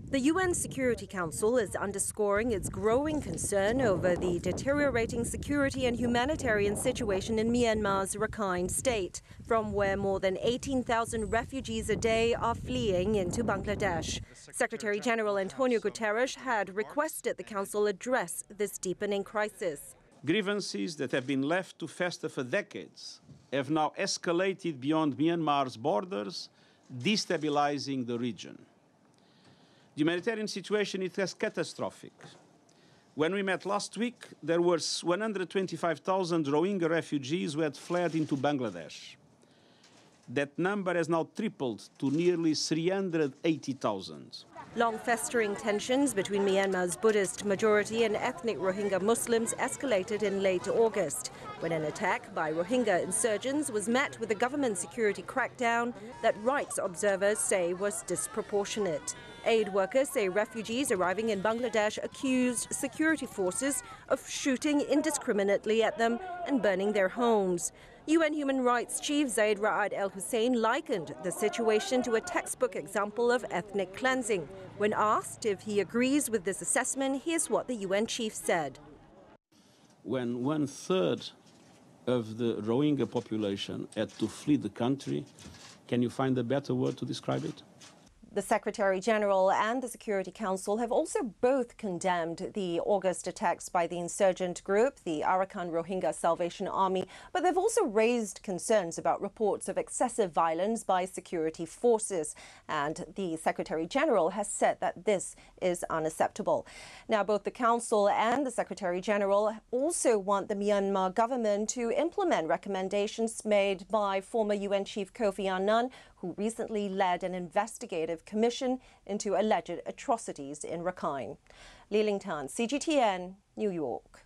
The UN Security Council is underscoring its growing concern over the deteriorating security and humanitarian situation in Myanmar's Rakhine state, from where more than 18,000 refugees a day are fleeing into Bangladesh. Secretary General Antonio Guterres had requested the Council address this deepening crisis. Grievances that have been left to fester for decades have now escalated beyond Myanmar's borders, destabilizing the region. The humanitarian situation is catastrophic. When we met last week, there were 125,000 Rohingya refugees who had fled into Bangladesh. That number has now tripled to nearly 380,000. Long-festering tensions between Myanmar's Buddhist majority and ethnic Rohingya Muslims escalated in late August, when an attack by Rohingya insurgents was met with a government security crackdown that rights observers say was disproportionate. Aid workers say refugees arriving in Bangladesh accused security forces of shooting indiscriminately at them and burning their homes. UN Human Rights Chief Zaid Ra'ad Al Hussein likened the situation to a textbook example of ethnic cleansing. When asked if he agrees with this assessment, here's what the UN chief said. When 1/3 of the Rohingya population had to flee the country, can you find a better word to describe it? The Secretary General and the Security Council have also both condemned the August attacks by the insurgent group, the Arakan Rohingya Salvation Army, but they've also raised concerns about reports of excessive violence by security forces. And the Secretary General has said that this is unacceptable. Now, both the Council and the Secretary General also want the Myanmar government to implement recommendations made by former UN Chief Kofi Annan, who recently led an investigative commission into alleged atrocities in Rakhine. Liling Tan, CGTN, New York.